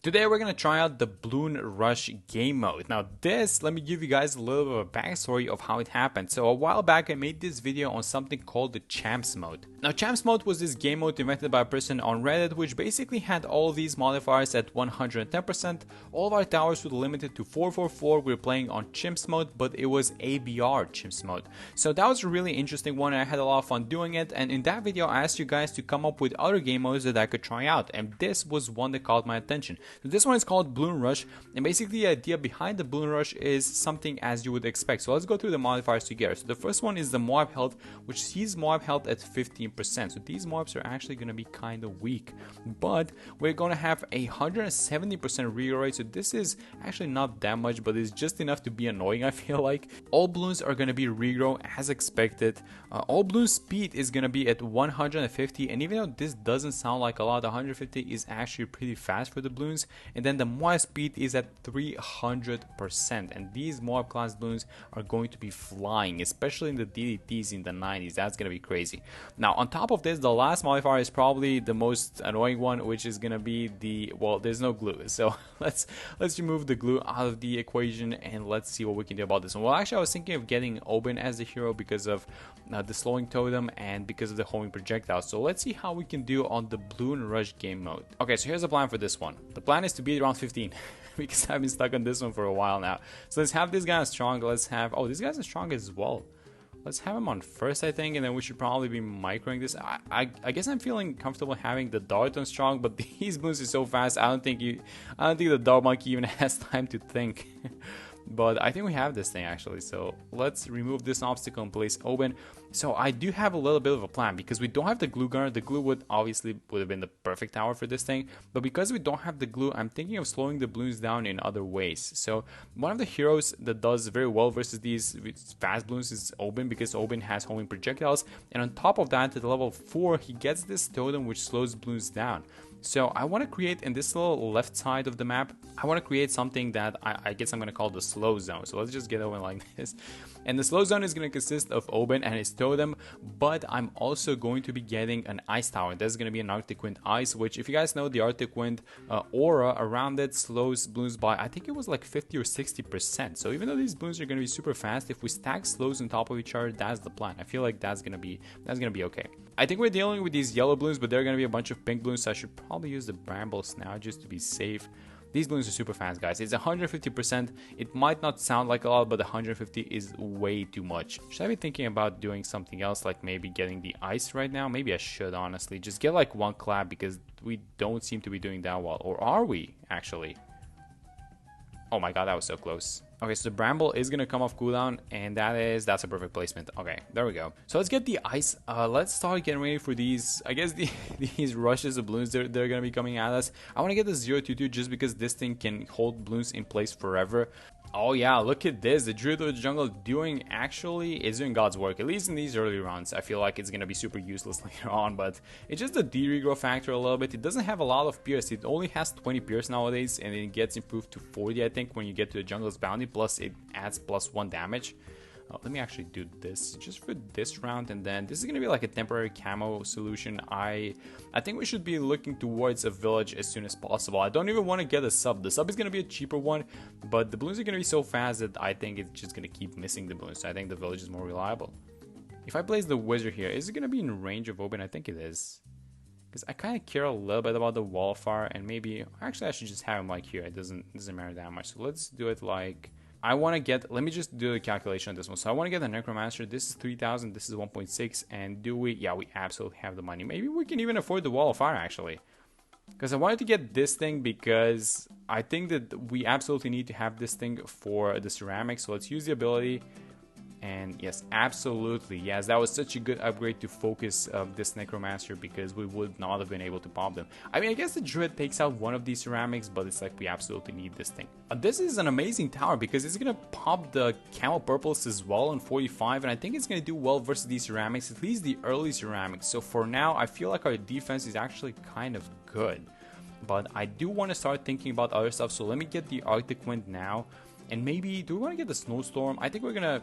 Today we're going to try out the Bloon Rush Game Mode. Now this, let me give you guys a little bit of a backstory of how it happened. So a while back I made this video on something called the Champs Mode. Now Champs Mode was this game mode invented by a person on Reddit which basically had all these modifiers at 110%. All of our towers were limited to 444. We were playing on Chimps Mode, but it was ABR Chimps Mode. So that was a really interesting one and I had a lot of fun doing it, and in that video I asked you guys to come up with other game modes that I could try out, and this was one that caught my attention. So this one is called Bloon Rush, and basically the idea behind the Bloon Rush is something as you would expect. So let's go through the modifiers together. So the first one is the MOAB health, which sees MOAB health at 15%. So these MOABs are actually going to be kind of weak, but we're going to have a 170% regrow rate. So this is actually not that much, but it's just enough to be annoying, I feel like. All balloons are going to be regrow as expected. All balloon speed is going to be at 150, and even though this doesn't sound like a lot, 150 is actually pretty fast for the balloons. And then the MOAB speed is at 300%, and these MOAB class balloons are going to be flying, especially in the DDTs in the 90s. That's going to be crazy. Now on top of this, the last modifier is probably the most annoying one, which is going to be the, well, there's no glue. So let's remove the glue out of the equation and let's see what we can do about this one. Well, actually I was thinking of getting Oben as the hero because of the slowing totem and because of the homing projectile. So let's see how we can do on the Bloon Rush game mode. Okay, so here's the plan for this one. The plan is to beat around 15 because I've been stuck on this one for a while now. So let's have this guy on strong. Let's have, oh, this guy's on strong as well. Let's have him on first, I think, and then we should probably be microing this. I guess I'm feeling comfortable having the dart on strong, but these moves are so fast. I don't think the dart monkey even has time to think. But I think we have this thing actually, so let's remove this obstacle and place Oben. So I do have a little bit of a plan because we don't have the glue gunner. The glue would have been the perfect tower for this thing, but because we don't have the glue, I'm thinking of slowing the balloons down in other ways. So one of the heroes that does very well versus these fast balloons is Oben, because Oben has homing projectiles, and on top of that, at level 4 he gets this totem which slows balloons down. So I want to create, in this little left side of the map, I want to create something that I guess I'm going to call the slow zone. So let's just get Oben like this. And the slow zone is going to consist of Oben and his totem, but I'm also going to be getting an ice tower. That's going to be an Arctic Wind Ice, which, if you guys know, the Arctic Wind aura around it slows balloons by, I think it was like 50 or 60%. So even though these balloons are going to be super fast, if we stack slows on top of each other, that's the plan. I feel like that's going to be okay. I think we're dealing with these yellow balloons, but there are going to be a bunch of pink balloons, so I should probably use the brambles now just to be safe. These balloons are super fast, guys. It's 150%. It might not sound like a lot, but 150 is way too much. Should I be thinking about doing something else, like maybe getting the ice right now? Maybe I should, honestly. Just get like one clap, because we don't seem to be doing that well. Or are we, actually? Oh my god, that was so close. Okay, so the bramble is gonna come off cooldown, and that's a perfect placement. Okay, there we go. So let's get the ice. Let's start getting ready for these, I guess, these rushes of balloons. They're gonna be coming at us. I want to get the 022 just because this thing can hold balloons in place forever. Oh yeah, look at this. The Druid of the Jungle is doing God's work, at least in these early rounds. I feel like it's gonna be super useless later on, but it's just the de-regrow factor a little bit. It doesn't have a lot of pierce. It only has 20 pierce nowadays, and it gets improved to 40, I think, when you get to the Jungle's Bounty, plus it adds +1 damage. Let me actually do this just for this round, and then this is going to be like a temporary camo solution. I think we should be looking towards a village as soon as possible. I don't even want to get a sub. The sub is going to be a cheaper one, but the balloons are going to be so fast that I think it's just going to keep missing the balloons. So I think the village is more reliable. If I place the wizard here, is it going to be in range of Oben? I think it is, because I kind of care a little bit about the wildfire, and maybe actually I should just have him like here. It doesn't matter that much. So let's do it like, I want to get, let me just do the calculation on this one. So I want to get the Necromancer. This is 3,000, this is 1.6, and do we, yeah, we absolutely have the money. Maybe we can even afford the Wall of Fire, actually. Because I wanted to get this thing because I think that we absolutely need to have this thing for the ceramics. So let's use the ability. And yes, absolutely, yes, that was such a good upgrade to focus this Necromancer, because we would not have been able to pop them. I mean, I guess the Druid takes out one of these ceramics, but it's like we absolutely need this thing. This is an amazing tower because it's gonna pop the Camel Purples as well on 45, and I think it's gonna do well versus these ceramics, at least the early ceramics. So for now, I feel like our defense is actually kind of good, but I do want to start thinking about other stuff. So let me get the Arctic Wind now, and maybe, do we want to get the Snowstorm? I think we're gonna,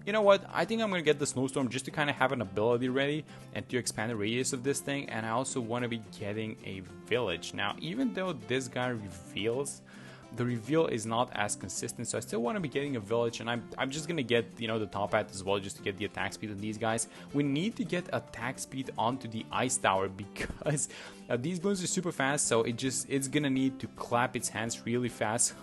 you know what, I think I'm gonna get the snowstorm just to kind of have an ability ready and to expand the radius of this thing. And I also want to be getting a village. Now, even though this guy reveals, the reveal is not as consistent, so I still want to be getting a village, and I'm just gonna get, you know, the top hat as well, just to get the attack speed on these guys. We need to get attack speed onto the ice tower because these balloons are super fast, so it's gonna need to clap its hands really fast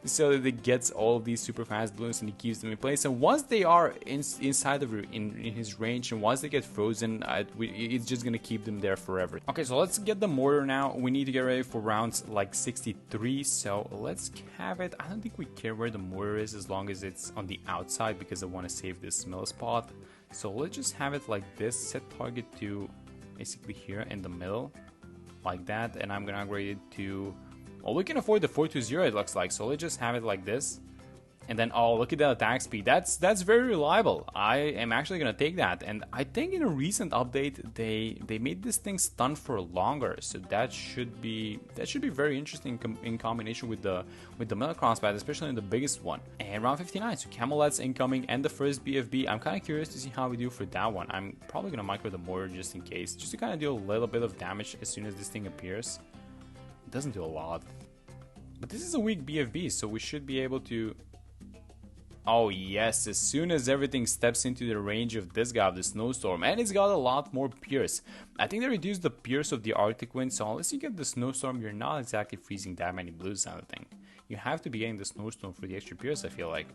so that it gets all of these super fast balloons and it keeps them in place. And once they are inside of in his range, and once they get frozen, it's just gonna keep them there forever. Okay, so let's get the mortar now. We need to get ready for rounds like 63, so let's have it. I don't think we care where the mortar is as long as it's on the outside, because I want to save this mill spot. So let's just have it like this. Set target to basically here in the middle, like that. And I'm gonna upgrade it to, well, we can afford the 420, it looks like. So let's just have it like this. And then, oh, look at that attack speed. That's very reliable. I am actually gonna take that. And I think in a recent update they made this thing stun for longer, so that should be very interesting in combination with the metal crossbow, especially in the biggest one. And round 59, so Camelot's incoming and the first BFB. I'm kind of curious to see how we do for that one. I'm probably gonna micro the mortar just in case, just to kind of do a little bit of damage as soon as this thing appears. It doesn't do a lot, but this is a weak BFB, so we should be able to. Oh yes, as soon as everything steps into the range of this guy, of the snowstorm, and it's got a lot more pierce. I think they reduced the pierce of the Arctic wind, so unless you get the snowstorm, you're not exactly freezing that many blues, I don't think. You have to be getting the snowstorm for the extra pierce, I feel like.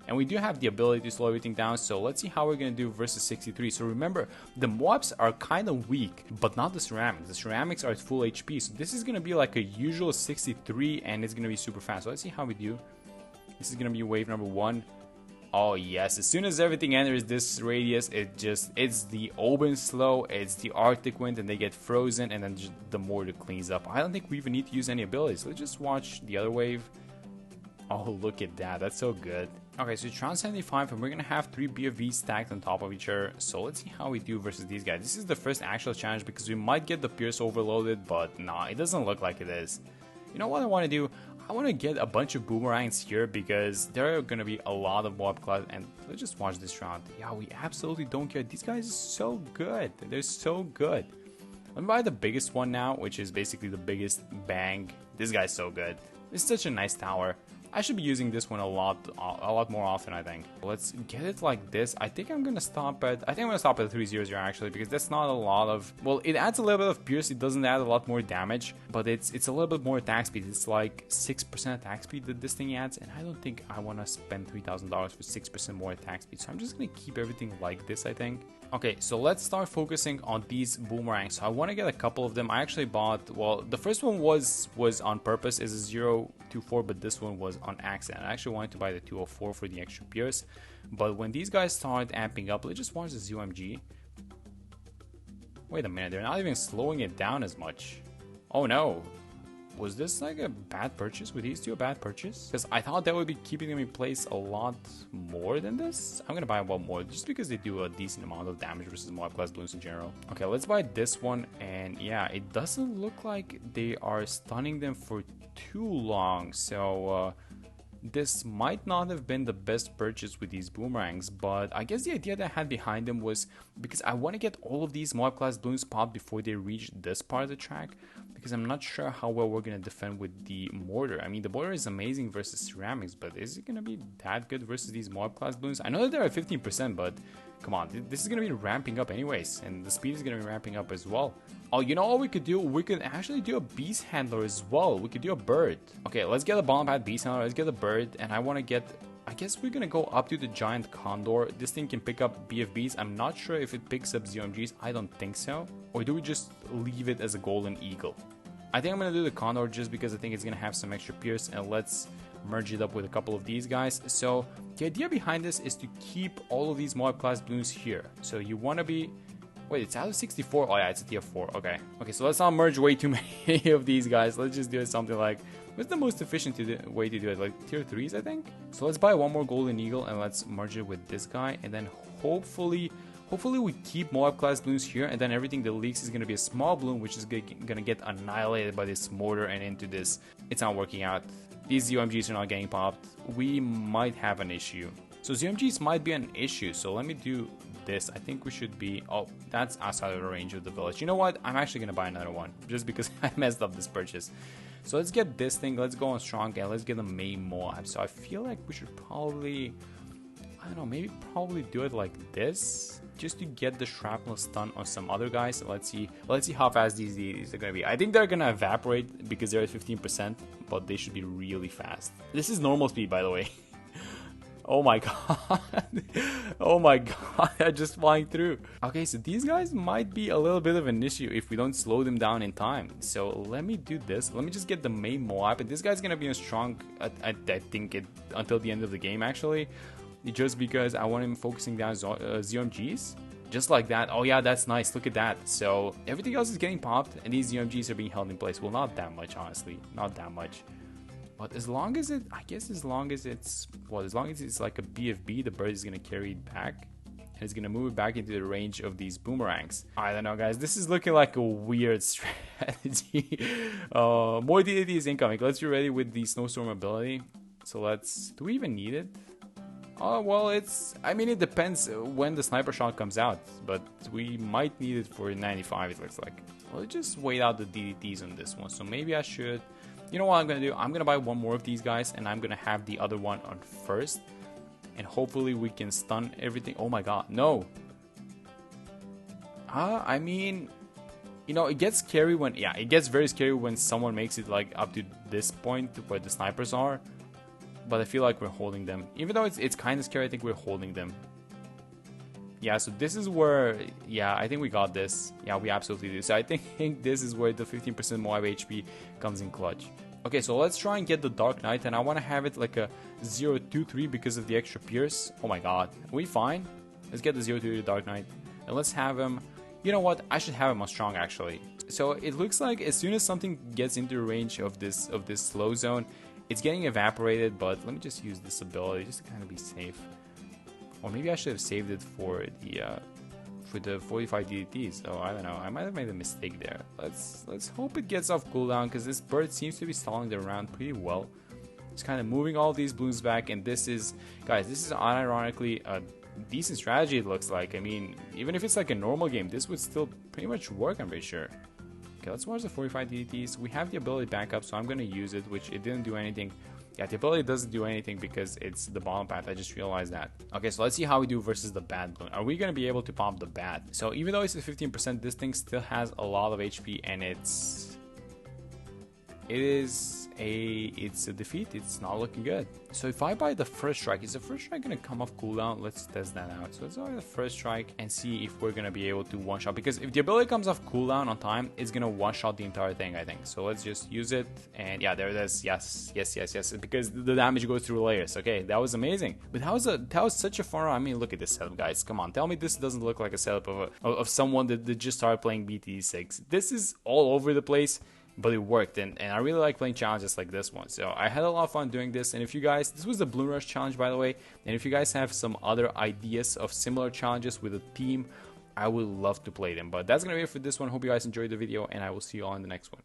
And we do have the ability to slow everything down, so let's see how we're going to do versus 63. So remember, the MOABs are kind of weak, but not the ceramics. The ceramics are at full HP, so this is going to be like a usual 63, and it's going to be super fast. So let's see how we do. This is going to be wave number 1. Oh yes, as soon as everything enters this radius, it's the open slow, it's the Arctic wind, and they get frozen, and then just the mortar cleans up. I don't think we even need to use any abilities. Let's just watch the other wave. Oh, look at that, that's so good. Okay, so it's round 75, and we're gonna have 3 BFVs stacked on top of each other. So let's see how we do versus these guys. This is the first actual challenge because we might get the pierce overloaded, but nah, it doesn't look like it is. You know what I want to do? I want to get a bunch of boomerangs here because there are going to be a lot of MOAB class, and let's just watch this round. Yeah, we absolutely don't care. These guys are so good. They're so good. Let me buy the biggest one now, which is basically the biggest bang. This guy's so good. This is such a nice tower. I should be using this one a lot more often, I think. Let's get it like this. I think I'm gonna stop at 300 actually, because that's not a lot of, well, it adds a little bit of pierce, it doesn't add a lot more damage, but it's a little bit more attack speed. It's like 6% attack speed that this thing adds, and I don't think I want to spend $3,000 for 6% more attack speed, so I'm just gonna keep everything like this, I think. Okay, so let's start focusing on these boomerangs. So I want to get a couple of them. I actually bought, well, the first one was on purpose, is a 024, but this one was on accident. I actually wanted to buy the 204 for the extra pierce, but when these guys start amping up, let's just watch the ZOMG. Wait a minute, they're not even slowing it down as much. Oh no. Was this like a bad purchase? Were these two a bad purchase? Because I thought that would be keeping them in place a lot more than this. I'm gonna buy one more just because they do a decent amount of damage versus MOAB class balloons in general. Okay, let's buy this one, and yeah, it doesn't look like they are stunning them for too long, so this might not have been the best purchase with these boomerangs, but I guess the idea that I had behind them was because I want to get all of these MOAB class balloons popped before they reach this part of the track, because I'm not sure how well we're going to defend with the mortar. I mean, the mortar is amazing versus ceramics, but is it going to be that good versus these MOAB class balloons? I know that they're at 15%, but come on, this is going to be ramping up anyways, and the speed is going to be ramping up as well. Oh, you know what we could do? We could actually do a beast handler as well. We could do a bird. Okay, let's get a bomb pad beast handler. Let's get a bird, and I want to get, I guess we're going to go up to the giant condor. This thing can pick up BFBs. I'm not sure if it picks up ZOMGs. I don't think so. Or do we just leave it as a golden eagle? I think I'm going to do the condor just because I think it's going to have some extra pierce, and let's merge it up with a couple of these guys. So the idea behind this is to keep all of these MOAB class balloons here. So you want to be, wait, it's out of 64. Oh yeah, it's a tier 4. Okay, so let's not merge way too many of these guys. Let's just do it something like, what's the most efficient way to do it? Like tier 3s, I think. So let's buy one more golden eagle, and let's merge it with this guy, and then hopefully we keep MOAB class balloons here, and then everything that leaks is going to be a small balloon, which is going to get annihilated by this mortar and into this. It's not working out. These ZOMGs are not getting popped. We might have an issue. So ZMGs might be an issue, so let me do this. I think we should be... Oh, that's outside of the range of the village. You know what? I'm actually going to buy another one, just because I messed up this purchase. So let's get this thing, let's go on strong, and let's get the main MOAB. So I feel like we should probably... I don't know, maybe probably do it like this, just to get the shrapnel stun on some other guys. So let's see how fast these are gonna be. I think they're gonna evaporate because they're at 15%, but they should be really fast. This is normal speed, by the way. Oh my god. Oh my god, they're just flying through. Okay, so these guys might be a little bit of an issue if we don't slow them down in time. So let me do this. Let me just get the main MOAB, and this guy's gonna be a strong, I think, until the end of the game, actually. Just because I want him focusing down ZMGs. Just like that. Oh yeah, that's nice. Look at that. So everything else is getting popped, and these ZMGs are being held in place. Well, not that much, honestly. Not that much. But as long as it's like a BFB, the bird is going to carry it back. And it's going to move it back into the range of these boomerangs. I don't know, guys. This is looking like a weird strategy. More DDD is incoming. Let's be ready with the snowstorm ability. So do we even need it? Oh, well, I mean, it depends when the sniper shot comes out, but we might need it for 95, it looks like. Well, let's just wait out the DDTs on this one. So maybe I should, you know what I'm going to do? I'm going to buy one more of these guys, and I'm going to have the other one on first. And hopefully we can stun everything. Oh my god, no. I mean, you know, it gets scary when, yeah, it gets very scary when someone makes it like up to this point where the snipers are. But I feel like we're holding them. Even though it's kind of scary, I think we're holding them. Yeah, so this is where... Yeah, I think we got this. Yeah, we absolutely do. So I think this is where the 15% MOAB HP comes in clutch. Okay, so let's try and get the Dark Knight. And I want to have it like a 0-2-3 because of the extra Pierce. Oh my god. Are we fine? Let's get the 0-2-3 Dark Knight. And let's have him... You know what? I should have him on strong, actually. So it looks like as soon as something gets into range of this slow zone... It's getting evaporated, but let me just use this ability just to kind of be safe. Or maybe I should have saved it for the 45 DDTs. So I don't know. I might have made a mistake there. Let's hope it gets off cooldown, because this bird seems to be stalling the round pretty well. It's kind of moving all these balloons back, and this is, guys, this is unironically a decent strategy. It looks like. I mean, even if it's like a normal game, this would still pretty much work, I'm pretty sure. Okay, let's watch the 45 DDTs. We have the ability back up, so I'm going to use it, which it didn't do anything. Yeah, the ability doesn't do anything because it's the bottom path. I just realized that. Okay, so let's see how we do versus the bad balloon. Are we going to be able to pop the bad? So even though it's at 15%, this thing still has a lot of HP, and it's a defeat. It's not looking good. So if I buy the first strike, is the first strike gonna come off cooldown? Let's test that out. So let's buy the first strike and see if we're gonna be able to one shot, because if the ability comes off cooldown on time, it's gonna one shot the entire thing, I think. So let's just use it, and yeah, there it is. Yes, because the damage goes through layers. Okay, that was amazing. But that was such a fun. I mean, look at this setup, guys. Come on, tell me this doesn't look like a setup of someone that just started playing BTD6. This is all over the place, but it worked, and I really like playing challenges like this one. So I had a lot of fun doing this, and if you guys, this was the Bloon Rush challenge, by the way, and if you guys have some other ideas of similar challenges with a team, I would love to play them. But that's gonna be it for this one. Hope you guys enjoyed the video, and I will see you all in the next one.